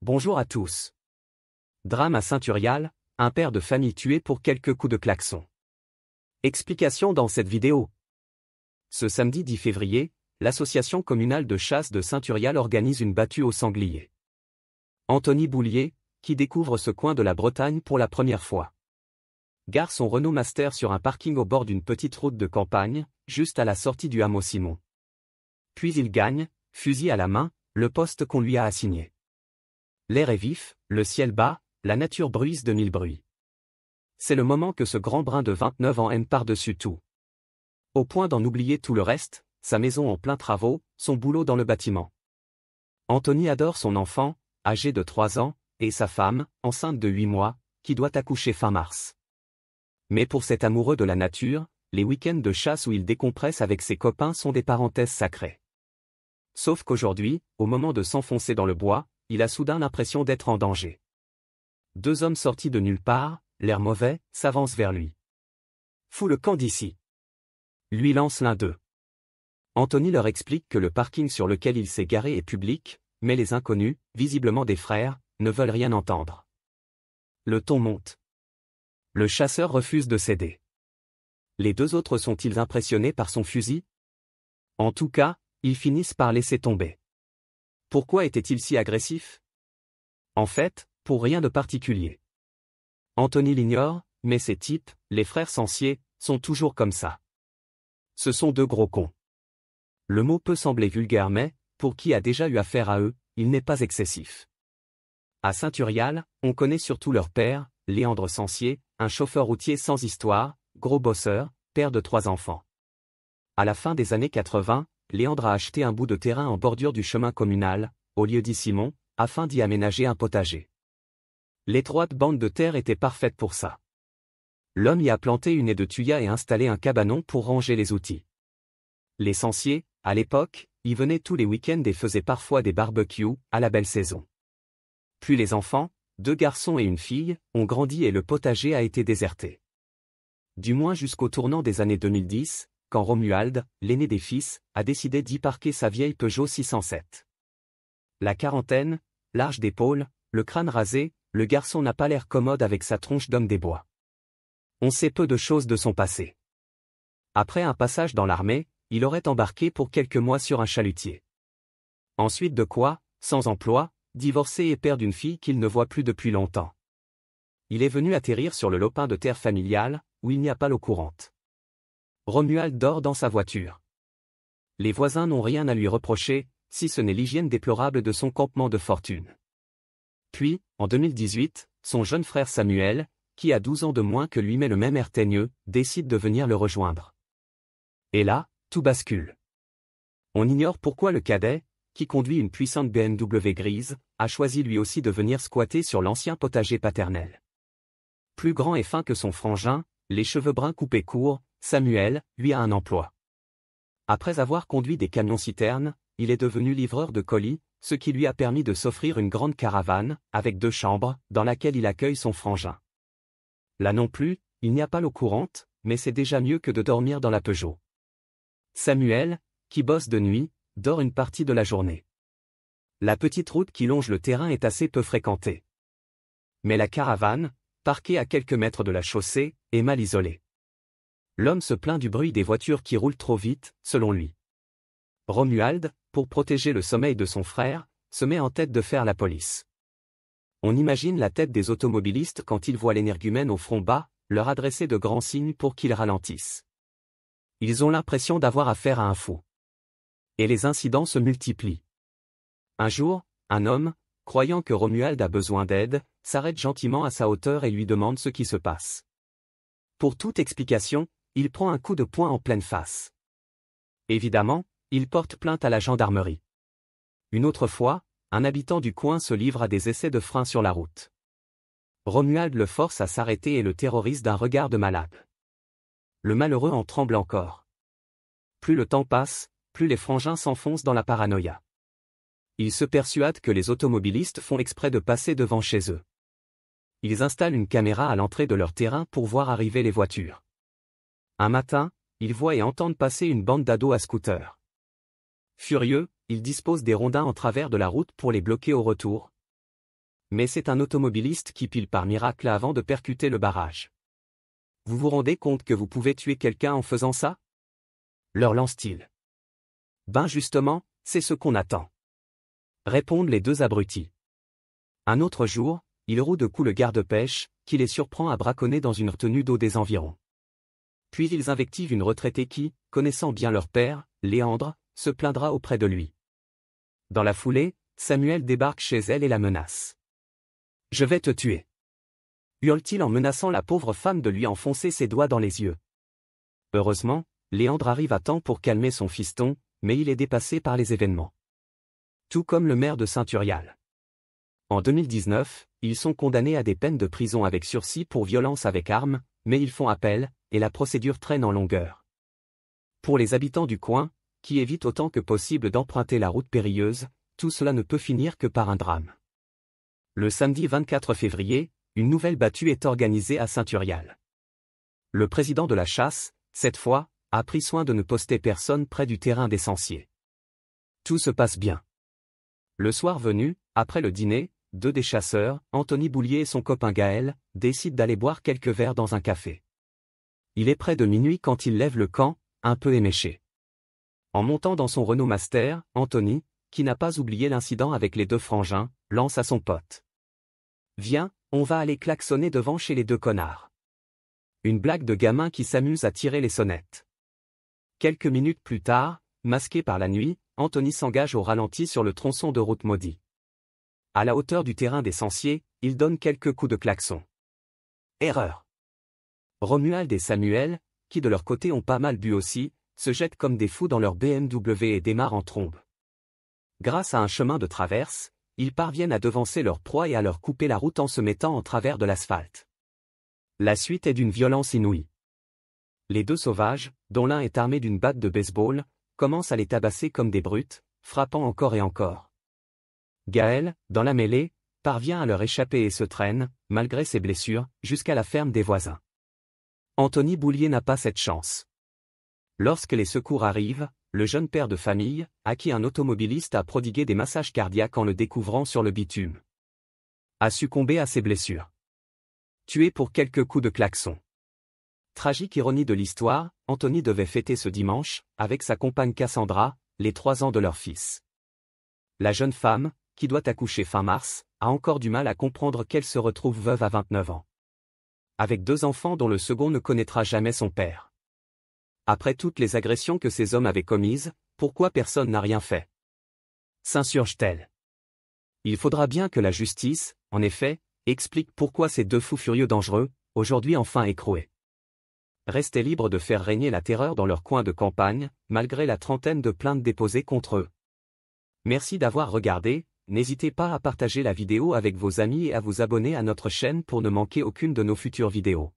Bonjour à tous. Drame à Saint-Turial, un père de famille tué pour quelques coups de klaxon. Explication dans cette vidéo. Ce samedi 10 février, l'association communale de chasse de Saint-Turial organise une battue au sanglier. Anthony Boulier, qui découvre ce coin de la Bretagne pour la première fois, gare son Renault Master sur un parking au bord d'une petite route de campagne, juste à la sortie du hameau Simon. Puis il gagne, fusil à la main, le poste qu'on lui a assigné. L'air est vif, le ciel bas, la nature bruise de mille bruits. C'est le moment que ce grand brun de 29 ans aime par-dessus tout. Au point d'en oublier tout le reste, sa maison en plein travaux, son boulot dans le bâtiment. Anthony adore son enfant, âgé de 3 ans, et sa femme, enceinte de 8 mois, qui doit accoucher fin mars. Mais pour cet amoureux de la nature, les week-ends de chasse où il décompresse avec ses copains sont des parenthèses sacrées. Sauf qu'aujourd'hui, au moment de s'enfoncer dans le bois, il a soudain l'impression d'être en danger. 2 hommes sortis de nulle part, l'air mauvais, s'avancent vers lui. Fous le camp d'ici. Lui lance l'un d'eux. Anthony leur explique que le parking sur lequel il s'est garé est public, mais les inconnus, visiblement des frères, ne veulent rien entendre. Le ton monte. Le chasseur refuse de céder. Les 2 autres sont-ils impressionnés par son fusil? En tout cas, ils finissent par laisser tomber. Pourquoi était-il si agressif? En fait, pour rien de particulier. Anthony l'ignore, mais ces types, les frères Sancier, sont toujours comme ça. Ce sont 2 gros cons. Le mot peut sembler vulgaire mais, pour qui a déjà eu affaire à eux, il n'est pas excessif. À Saint-Turial, on connaît surtout leur père, Léandre Sancier, un chauffeur routier sans histoire, gros bosseur, père de 3 enfants. À la fin des années 80, Léandre a acheté un bout de terrain en bordure du chemin communal, au lieu dit Simon, afin d'y aménager un potager. L'étroite bande de terre était parfaite pour ça. L'homme y a planté une haie de thuya et installé un cabanon pour ranger les outils. Les Sancier, à l'époque, y venaient tous les week-ends et faisaient parfois des barbecues, à la belle saison. Puis les enfants, 2 garçons et une fille, ont grandi et le potager a été déserté. Du moins jusqu'au tournant des années 2010, quand Romuald, l'aîné des fils, a décidé d'y parquer sa vieille Peugeot 607. La quarantaine, large d'épaule, le crâne rasé, le garçon n'a pas l'air commode avec sa tronche d'homme des bois. On sait peu de choses de son passé. Après un passage dans l'armée, il aurait embarqué pour quelques mois sur un chalutier. Ensuite de quoi, sans emploi, divorcé et père d'une fille qu'il ne voit plus depuis longtemps. Il est venu atterrir sur le lopin de terre familial, où il n'y a pas l'eau courante. Romuald dort dans sa voiture. Les voisins n'ont rien à lui reprocher, si ce n'est l'hygiène déplorable de son campement de fortune. Puis, en 2018, son jeune frère Samuel, qui a 12 ans de moins que lui mais le même air teigneux, décide de venir le rejoindre. Et là, tout bascule. On ignore pourquoi le cadet, qui conduit une puissante BMW grise, a choisi lui aussi de venir squatter sur l'ancien potager paternel. Plus grand et fin que son frangin, les cheveux bruns coupés courts, Samuel, lui a un emploi. Après avoir conduit des camions-citernes, il est devenu livreur de colis, ce qui lui a permis de s'offrir une grande caravane, avec 2 chambres, dans laquelle il accueille son frangin. Là non plus, il n'y a pas l'eau courante, mais c'est déjà mieux que de dormir dans la Peugeot. Samuel, qui bosse de nuit, dort une partie de la journée. La petite route qui longe le terrain est assez peu fréquentée. Mais la caravane, parquée à quelques mètres de la chaussée, est mal isolée. L'homme se plaint du bruit des voitures qui roulent trop vite, selon lui. Romuald, pour protéger le sommeil de son frère, se met en tête de faire la police. On imagine la tête des automobilistes quand ils voient l'énergumène au front bas, leur adresser de grands signes pour qu'ils ralentissent. Ils ont l'impression d'avoir affaire à un fou. Et les incidents se multiplient. Un jour, un homme, croyant que Romuald a besoin d'aide, s'arrête gentiment à sa hauteur et lui demande ce qui se passe. Pour toute explication, il prend un coup de poing en pleine face. Évidemment, il porte plainte à la gendarmerie. Une autre fois, un habitant du coin se livre à des essais de frein sur la route. Romuald le force à s'arrêter et le terrorise d'un regard de malade. Le malheureux en tremble encore. Plus le temps passe, plus les frangins s'enfoncent dans la paranoïa. Ils se persuadent que les automobilistes font exprès de passer devant chez eux. Ils installent une caméra à l'entrée de leur terrain pour voir arriver les voitures. Un matin, ils voient et entendent passer une bande d'ados à scooter. Furieux, ils disposent des rondins en travers de la route pour les bloquer au retour. mais c'est un automobiliste qui pile par miracle avant de percuter le barrage. Vous vous rendez compte que vous pouvez tuer quelqu'un en faisant ça? Leur lance-t-il. Ben justement, c'est ce qu'on attend. Répondent les deux abrutis. Un autre jour, ils rouent de coups le garde-pêche, qui les surprend à braconner dans une retenue d'eau des environs. Puis ils invectivent une retraitée qui, connaissant bien leur père, Léandre, se plaindra auprès de lui. Dans la foulée, Samuel débarque chez elle et la menace. « Je vais te tuer !» hurle-t-il en menaçant la pauvre femme de lui enfoncer ses doigts dans les yeux. Heureusement, Léandre arrive à temps pour calmer son fiston, mais il est dépassé par les événements. Tout comme le maire de Saint-Turial. En 2019, ils sont condamnés à des peines de prison avec sursis pour violence avec arme, mais ils font appel, et la procédure traîne en longueur. Pour les habitants du coin, qui évitent autant que possible d'emprunter la route périlleuse, tout cela ne peut finir que par un drame. Le samedi 24 février, une nouvelle battue est organisée à Saint-Turial. Le président de la chasse, cette fois, a pris soin de ne poster personne près du terrain des Sanciers. Tout se passe bien. Le soir venu, après le dîner, deux des chasseurs, Anthony Boulier et son copain Gaël, décident d'aller boire quelques verres dans un café. Il est près de minuit quand ils lèvent le camp, un peu éméché. En montant dans son Renault Master, Anthony, qui n'a pas oublié l'incident avec les deux frangins, lance à son pote. « Viens, on va aller klaxonner devant chez les deux connards. » Une blague de gamin qui s'amuse à tirer les sonnettes. Quelques minutes plus tard, masqué par la nuit, Anthony s'engage au ralenti sur le tronçon de route maudit. À la hauteur du terrain des Sanciers, il donne quelques coups de klaxon. Erreur. Romuald et Samuel, qui de leur côté ont pas mal bu aussi, se jettent comme des fous dans leur BMW et démarrent en trombe. Grâce à un chemin de traverse, ils parviennent à devancer leur proie et à leur couper la route en se mettant en travers de l'asphalte. La suite est d'une violence inouïe. Les deux sauvages, dont l'un est armé d'une batte de baseball, commencent à les tabasser comme des brutes, frappant encore et encore. Gaël, dans la mêlée, parvient à leur échapper et se traîne, malgré ses blessures, jusqu'à la ferme des voisins. Anthony Boulier n'a pas cette chance. Lorsque les secours arrivent, le jeune père de famille, à qui un automobiliste a prodigué des massages cardiaques en le découvrant sur le bitume, a succombé à ses blessures. Tué pour quelques coups de klaxon. Tragique ironie de l'histoire, Anthony devait fêter ce dimanche, avec sa compagne Cassandra, les 3 ans de leur fils. La jeune femme, qui doit accoucher fin mars, a encore du mal à comprendre qu'elle se retrouve veuve à 29 ans. Avec 2 enfants dont le second ne connaîtra jamais son père. Après toutes les agressions que ces hommes avaient commises, pourquoi personne n'a rien fait? S'insurge-t-elle. Il faudra bien que la justice, en effet, explique pourquoi ces 2 fous furieux dangereux, aujourd'hui enfin écroués, restaient libres de faire régner la terreur dans leur coin de campagne, malgré la trentaine de plaintes déposées contre eux. Merci d'avoir regardé, n'hésitez pas à partager la vidéo avec vos amis et à vous abonner à notre chaîne pour ne manquer aucune de nos futures vidéos.